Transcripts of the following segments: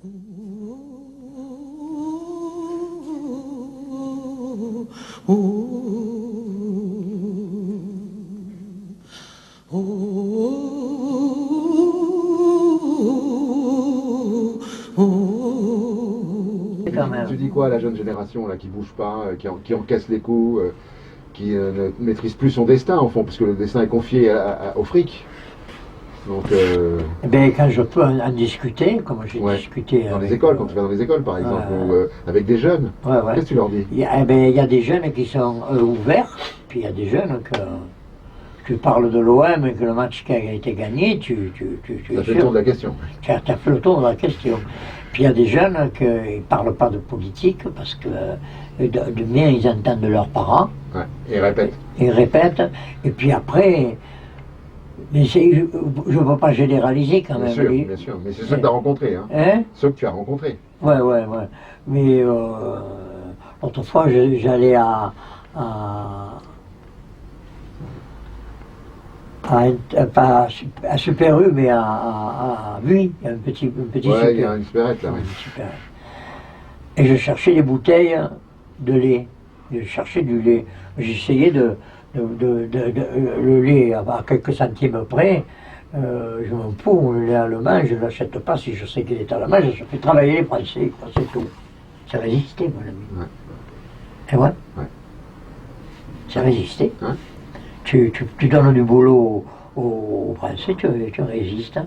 Tu dis quoi à la jeune génération là, qui bouge pas, qui encaisse les coups, qui ne maîtrise plus son destin au fond, parce que le destin est confié au fric. Donc, Eh bien, quand je peux en discuter, comme j'ai discuté dans avec, les écoles, quand tu vas dans les écoles par exemple, ou avec des jeunes, qu'est-ce que tu leur dis? Il y a des jeunes qui sont ouverts, puis il y a des jeunes que tu parles de l'OM et que le match qui a été gagné, tu as fait le tour de la question. Tu as fait le tour de la question. Puis il y a des jeunes qui ne parlent pas de politique parce que de bien ils entendent de leurs parents. Ouais. Et répètent. Ils répètent. Et puis après, mais je ne veux pas généraliser quand même. Bien sûr. Mais c'est ceux que tu as rencontrés. Hein. Ceux que tu as rencontrés. Ouais. Mais autrefois, j'allais à pas à Super U, mais à Buis, il y a un petit Super. Il y a une supérette là, oui. Et je cherchais des bouteilles de lait. Je cherchais du lait. J'essayais le lait à quelques centimes près. Je m'en fous, le lait allemand, je ne l'achète pas si je sais qu'il est allemand. Je fais travailler les Français, c'est tout. Ça résistait, mon ami. Ouais. Et ouais. Ça résistait. Ouais. Tu donnes du boulot aux Français, tu résistes.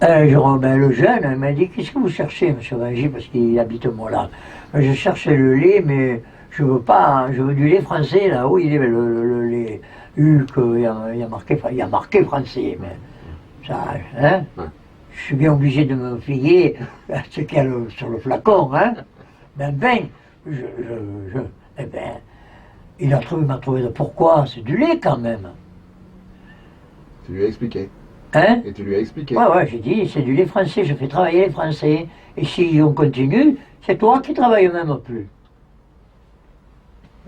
Le jeune m'a dit, qu'est-ce que vous cherchez, monsieur Vangy, parce qu'il habite moi là. Je cherchais le lait, mais je veux pas, je veux du lait français, là-haut, il est le lait il y a marqué français, mais ça, hein, je suis bien obligé de me fier à ce qu'il y a sur le flacon, hein. Mais il m'a trouvé de pourquoi, c'est du lait quand même. Tu lui as expliqué. Hein? Et tu lui as expliqué. Ouais, j'ai dit, c'est du lait français, je fais travailler les Français. Et si on continue, c'est toi qui travailles même plus.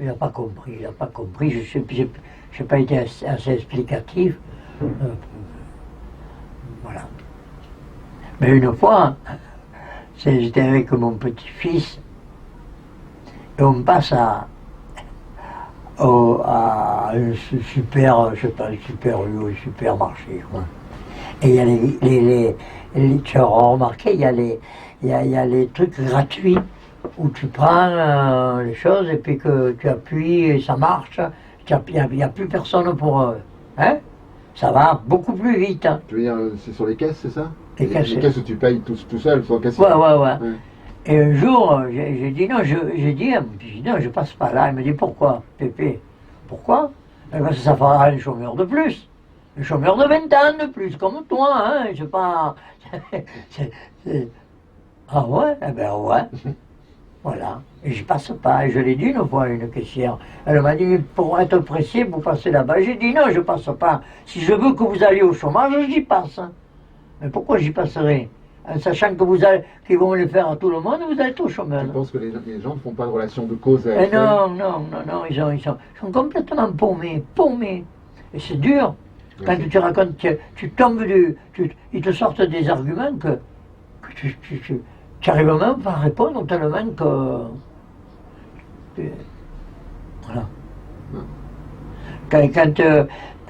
Il n'a pas compris, je n'ai pas été assez explicatif. Voilà. Mais une fois, j'étais avec mon petit-fils, et on passe à un supermarché. Quoi. Et il y a tu as remarqué, il y a les trucs gratuits où tu prends les choses et puis que tu appuies et ça marche. Il n'y a plus personne pour... hein? Ça va beaucoup plus vite. Hein. Tu veux dire, c'est sur les caisses, c'est ça? Les caisses où tu payes tout seul, sans caissier. Ouais. Et un jour, j'ai dit non, je passe pas là. Il me dit pourquoi, Pépé? Pourquoi? Parce que ça fera un chômeur de plus. Un chômeur de 20 ans de plus, comme toi, hein. Je sais pas. Ah ouais? Eh ben ouais. Voilà. Et je passe pas. Et je l'ai dit une fois à une caissière. Elle m'a dit, pour être pressé, vous passez là-bas. J'ai dit non, je passe pas. Si je veux que vous alliez au chômage, j'y passe. Mais pourquoi j'y passerai? En sachant que qu'ils vont le faire à tout le monde, vous êtes au chômage. Tu penses que les gens ne font pas de relation de cause à effet? Non, ils sont complètement paumés. Et c'est dur. Quand tu racontes, tu tombes ils te sortent des arguments que tu n'arrives même pas à répondre tellement que... Voilà.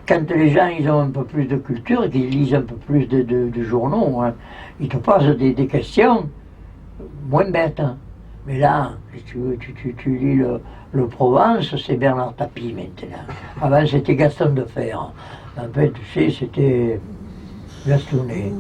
Quand les gens ils ont un peu plus de culture, qu'ils lisent un peu plus de journaux, hein, ils te posent des questions moins bêtes. Hein. Mais là, si tu lis le Provence, c'est Bernard Tapie maintenant. Avant c'était Gaston Defferre. En fait, tu sais, c'était Gastounet.